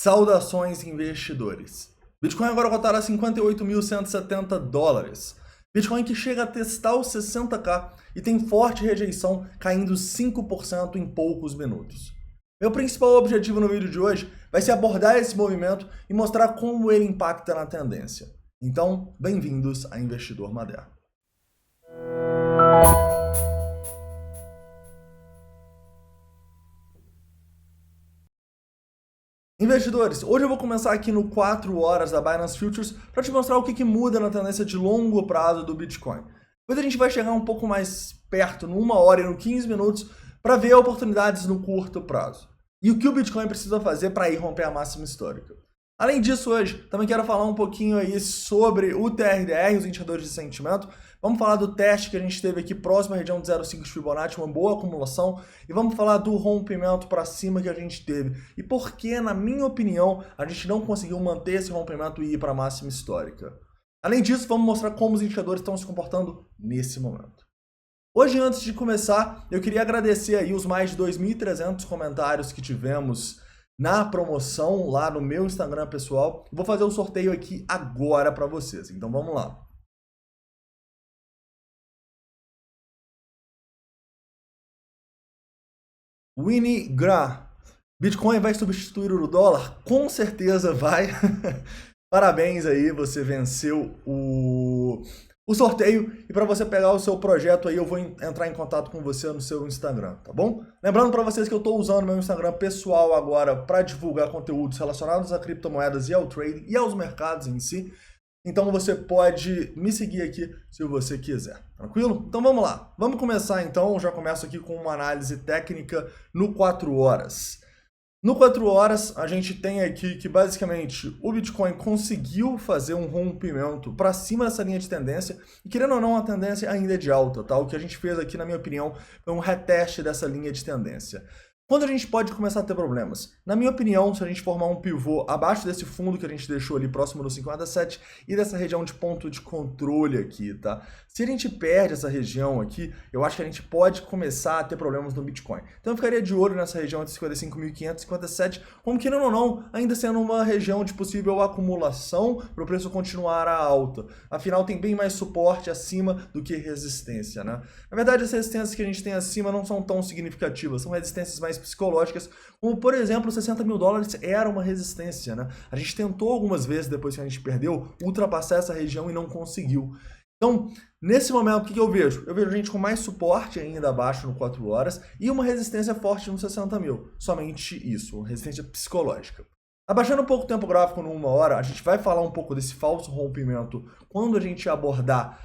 Saudações, investidores. Bitcoin agora cotará 58.170 dólares. Bitcoin que chega a testar os 60k e tem forte rejeição, caindo 5% em poucos minutos. Meu principal objetivo no vídeo de hoje vai ser abordar esse movimento e mostrar como ele impacta na tendência. Então, bem-vindos a Investidor Moderno. Investidores, hoje eu vou começar aqui no 4 horas da Binance Futures para te mostrar o que muda na tendência de longo prazo do Bitcoin. Depois a gente vai chegar um pouco mais perto, no 1 hora e no 15 minutos, para ver oportunidades no curto prazo. E o que o Bitcoin precisa fazer para ir romper a máxima histórica. Além disso, hoje, também quero falar um pouquinho aí sobre o TRDR, os indicadores de sentimento. Vamos falar do teste que a gente teve aqui próximo à região de 0,5 de Fibonacci, uma boa acumulação. E vamos falar do rompimento para cima que a gente teve. E por que, na minha opinião, a gente não conseguiu manter esse rompimento e ir para a máxima histórica. Além disso, vamos mostrar como os indicadores estão se comportando nesse momento. Hoje, antes de começar, eu queria agradecer aí os mais de 2.300 comentários que tivemos na promoção lá no meu Instagram pessoal. Vou fazer o sorteio aqui agora para vocês. Então vamos lá. Winnie Gra, Bitcoin vai substituir o dólar? Com certeza vai. Parabéns aí, você venceu o sorteio. E para você pegar o seu projeto aí, eu vou entrar em contato com você no seu Instagram, tá bom? Lembrando para vocês que eu estou usando meu Instagram pessoal agora para divulgar conteúdos relacionados a criptomoedas e ao trading e aos mercados em si. Então você pode me seguir aqui se você quiser, tranquilo? Então vamos lá, vamos começar então, já começo aqui com uma análise técnica no 4 horas. No 4 horas a gente tem aqui que basicamente o Bitcoin conseguiu fazer um rompimento para cima dessa linha de tendência e querendo ou não a tendência ainda é de alta, tá? O que a gente fez aqui na minha opinião foi um reteste dessa linha de tendência. Quando a gente pode começar a ter problemas? Na minha opinião, se a gente formar um pivô abaixo desse fundo que a gente deixou ali próximo do 57 e dessa região de ponto de controle aqui, tá? Se a gente perde essa região aqui, eu acho que a gente pode começar a ter problemas no Bitcoin. Então eu ficaria de olho nessa região entre 55.500 e 57, como querendo ou não, ainda sendo uma região de possível acumulação para o preço continuar a alta. Afinal, tem bem mais suporte acima do que resistência, né? Na verdade, as resistências que a gente tem acima não são tão significativas, são resistências mais psicológicas, como por exemplo, 60 mil dólares era uma resistência, né? A gente tentou algumas vezes, depois que a gente perdeu, ultrapassar essa região e não conseguiu. Então, nesse momento, o que eu vejo? Eu vejo a gente com mais suporte ainda abaixo no 4 horas e uma resistência forte no 60 mil. Somente isso, uma resistência psicológica. Abaixando um pouco o tempo gráfico no 1 hora, a gente vai falar um pouco desse falso rompimento quando a gente abordar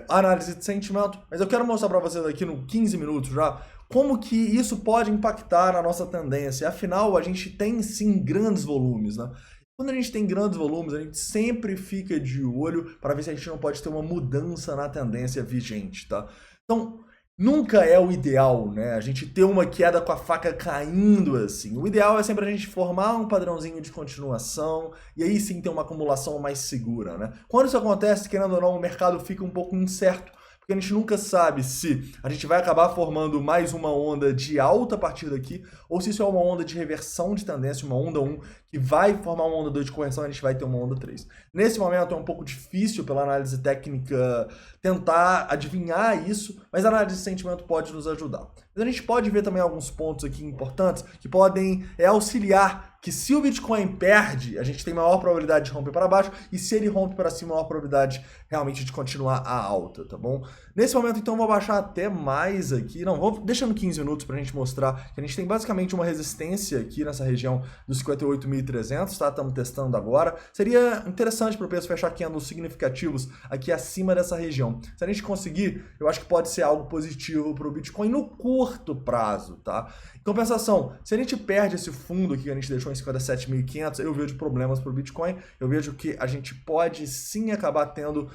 análise de sentimento, mas eu quero mostrar para vocês aqui no 15 minutos já como que isso pode impactar a nossa tendência. Afinal, a gente tem sim grandes volumes, né? Quando a gente tem grandes volumes, a gente sempre fica de olho para ver se a gente não pode ter uma mudança na tendência vigente, tá? Então, nunca é o ideal, né? A gente ter uma queda com a faca caindo assim. O ideal é sempre a gente formar um padrãozinho de continuação e aí sim ter uma acumulação mais segura, né? Quando isso acontece, querendo ou não, o mercado fica um pouco incerto, porque a gente nunca sabe se a gente vai acabar formando mais uma onda de alta a partir daqui ou se isso é uma onda de reversão de tendência, uma onda 1 que vai formar uma onda 2 de correção e a gente vai ter uma onda 3. Nesse momento é um pouco difícil pela análise técnica tentar adivinhar isso, mas a análise de sentimento pode nos ajudar. Mas a gente pode ver também alguns pontos aqui importantes que podem auxiliar que se o Bitcoin perde, a gente tem maior probabilidade de romper para baixo e se ele rompe para cima, maior probabilidade realmente de continuar a alta, tá bom? Nesse momento, então, vou baixar até mais aqui. Não, vou deixando 15 minutos para a gente mostrar que a gente tem basicamente uma resistência aqui nessa região dos 58.300, tá? Estamos testando agora. Seria interessante para o preço fechar candles significativos aqui acima dessa região. Se a gente conseguir, eu acho que pode ser algo positivo para o Bitcoin no curto prazo, tá? Em compensação, se a gente perde esse fundo aqui que a gente deixou em 57.500, eu vejo problemas para o Bitcoin. Eu vejo que a gente pode sim acabar tendo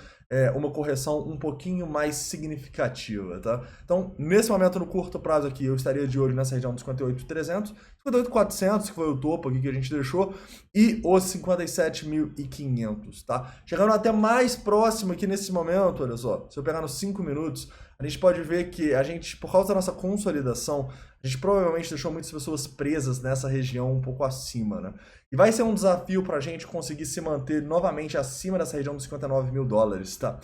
uma correção um pouquinho mais significativa, tá? Então, nesse momento, no curto prazo aqui, eu estaria de olho nessa região dos 58.300, 58.400, que foi o topo aqui que a gente deixou, e os 57.500, tá? Chegando até mais próximo aqui nesse momento, olha só, se eu pegar nos 5 minutos, a gente pode ver que a gente, por causa da nossa consolidação, a gente provavelmente deixou muitas pessoas presas nessa região um pouco acima, né? E vai ser um desafio para a gente conseguir se manter novamente acima dessa região dos 59 mil dólares, tá?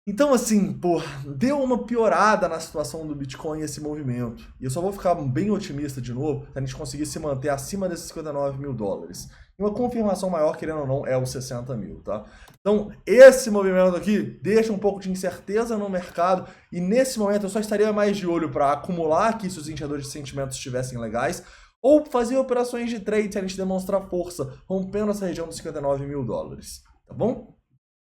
Então, assim, pô, deu uma piorada na situação do Bitcoin esse movimento. E eu só vou ficar bem otimista de novo se a gente conseguir se manter acima desses 59 mil dólares. E uma confirmação maior, querendo ou não, é os 60 mil, tá? Então, esse movimento aqui deixa um pouco de incerteza no mercado. E nesse momento eu só estaria mais de olho para acumular aqui se os indicadores de sentimentos estivessem legais, ou fazer operações de trade se a gente demonstrar força, rompendo essa região dos 59 mil dólares, tá bom?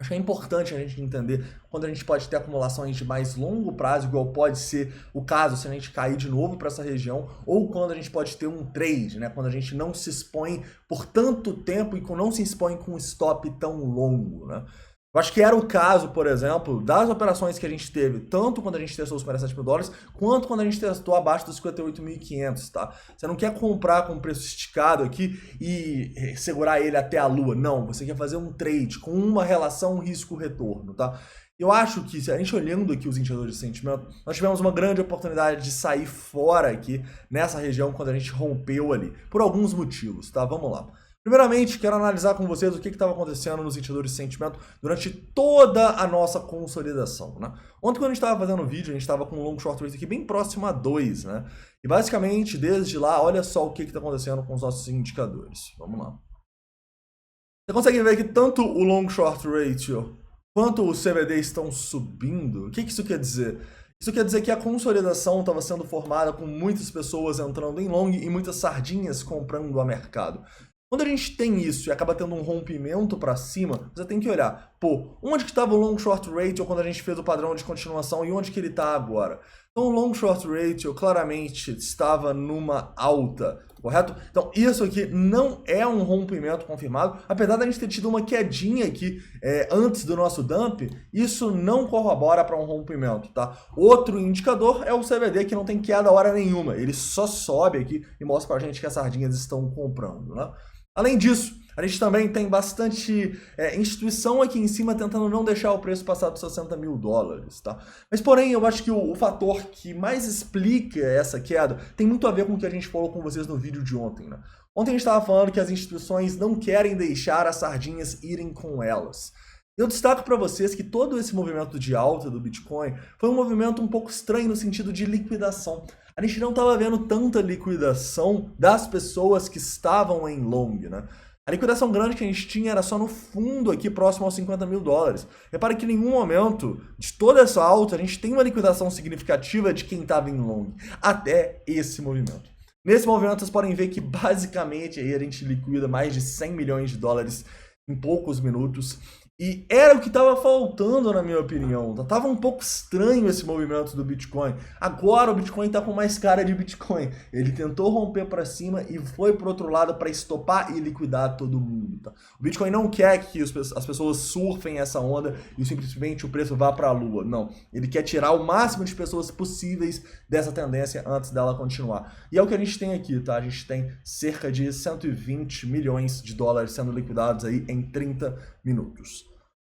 Acho que é importante a gente entender quando a gente pode ter acumulações de mais longo prazo, igual pode ser o caso se a gente cair de novo para essa região, ou quando a gente pode ter um trade, né? Quando a gente não se expõe por tanto tempo e não se expõe com um stop tão longo, né? Eu acho que era o caso, por exemplo, das operações que a gente teve, tanto quando a gente testou os 47 mil dólares, quanto quando a gente testou abaixo dos 58.500, tá? Você não quer comprar com preço esticado aqui e segurar ele até a lua, não. Você quer fazer um trade com uma relação risco-retorno, tá? Eu acho que, se a gente olhando aqui os indicadores de sentimento, nós tivemos uma grande oportunidade de sair fora aqui, nessa região, quando a gente rompeu ali, por alguns motivos, tá? Vamos lá. Primeiramente, quero analisar com vocês o que estava acontecendo nos indicadores de sentimento durante toda a nossa consolidação, né? Ontem, quando a gente estava fazendo o vídeo, a gente estava com um long short rate aqui bem próximo a 2, né? E basicamente, desde lá, olha só o que está acontecendo com os nossos indicadores. Vamos lá. Você consegue ver que tanto o long short ratio quanto o CVD estão subindo? O que isso quer dizer? Isso quer dizer que a consolidação estava sendo formada com muitas pessoas entrando em long e muitas sardinhas comprando a mercado. Quando a gente tem isso e acaba tendo um rompimento para cima, você tem que olhar, pô, onde que estava o long short ratio quando a gente fez o padrão de continuação e onde que ele está agora? Então o long short ratio claramente estava numa alta, correto? Então isso aqui não é um rompimento confirmado, apesar da gente ter tido uma quedinha aqui antes do nosso dump, isso não corrobora para um rompimento, tá? Outro indicador é o CVD, que não tem queda hora nenhuma, ele só sobe aqui e mostra para a gente que as sardinhas estão comprando, né? Além disso, a gente também tem bastante instituição aqui em cima tentando não deixar o preço passar dos 60 mil dólares, tá? Mas porém, eu acho que o fator que mais explica essa queda tem muito a ver com o que a gente falou com vocês no vídeo de ontem, né? Ontem a gente estava falando que as instituições não querem deixar as sardinhas irem com elas. Eu destaco para vocês que todo esse movimento de alta do Bitcoin foi um movimento um pouco estranho no sentido de liquidação. A gente não estava vendo tanta liquidação das pessoas que estavam em long, né? A liquidação grande que a gente tinha era só no fundo aqui, próximo aos 50 mil dólares. Repare que em nenhum momento de toda essa alta a gente tem uma liquidação significativa de quem estava em long, até esse movimento. Nesse movimento vocês podem ver que basicamente aí a gente liquida mais de 100 milhões de dólares em poucos minutos. E era o que estava faltando, na minha opinião. Tava um pouco estranho esse movimento do Bitcoin. Agora o Bitcoin está com mais cara de Bitcoin. Ele tentou romper para cima e foi para o outro lado para estopar e liquidar todo mundo. Tá? O Bitcoin não quer que as pessoas surfem essa onda e simplesmente o preço vá para a lua. Não. Ele quer tirar o máximo de pessoas possíveis dessa tendência antes dela continuar. E é o que a gente tem aqui, tá? A gente tem cerca de 120 milhões de dólares sendo liquidados aí em 30 minutos.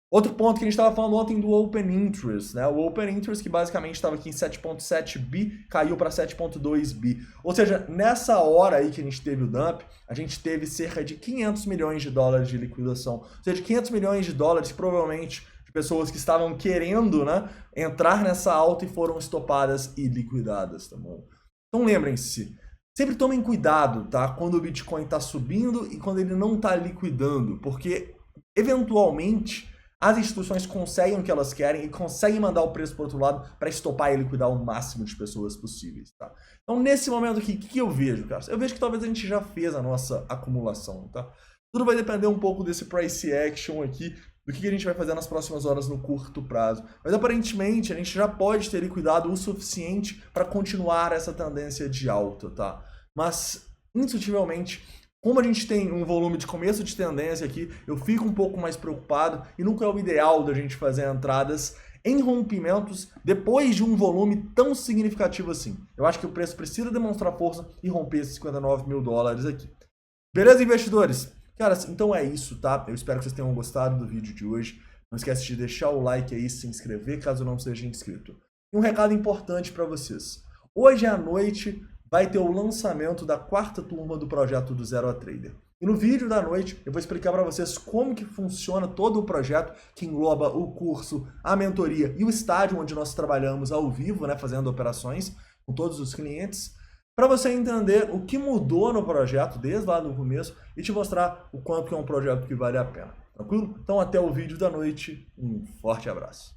Outro ponto que a gente estava falando ontem do Open Interest, né? O Open Interest que basicamente estava aqui em 7.7 bi, caiu para 7.2 bi. Ou seja, nessa hora aí que a gente teve o dump, a gente teve cerca de 500 milhões de dólares de liquidação. Ou seja, 500 milhões de dólares provavelmente de pessoas que estavam querendo, né, entrar nessa alta e foram estopadas e liquidadas, tá bom? Então lembrem-se, sempre tomem cuidado, tá? Quando o Bitcoin está subindo e quando ele não está liquidando, porque eventualmente as instituições conseguem o que elas querem e conseguem mandar o preço para o outro lado para estopar e liquidar o máximo de pessoas possíveis, tá? Então, nesse momento aqui, o que eu vejo, cara? Eu vejo que talvez a gente já fez a nossa acumulação, tá? Tudo vai depender um pouco desse price action aqui, do que a gente vai fazer nas próximas horas no curto prazo. Mas, aparentemente, a gente já pode ter liquidado o suficiente para continuar essa tendência de alta, tá? Mas, indiscutivelmente, Como a gente tem um volume de começo de tendência aqui, eu fico um pouco mais preocupado e nunca é o ideal da gente fazer entradas em rompimentos depois de um volume tão significativo assim. Eu acho que o preço precisa demonstrar força e romper esses 59 mil dólares aqui. Beleza, investidores? Cara, então é isso, tá? Eu espero que vocês tenham gostado do vídeo de hoje. Não esquece de deixar o like aí, se inscrever caso não seja inscrito. E um recado importante para vocês. Hoje à noite vai ter o lançamento da 4ª turma do projeto do Zero a Trader. E no vídeo da noite eu vou explicar para vocês como que funciona todo o projeto, que engloba o curso, a mentoria e o estádio onde nós trabalhamos ao vivo, né, fazendo operações com todos os clientes, para você entender o que mudou no projeto desde lá no começo e te mostrar o quanto que é um projeto que vale a pena. Tranquilo? Então até o vídeo da noite, um forte abraço.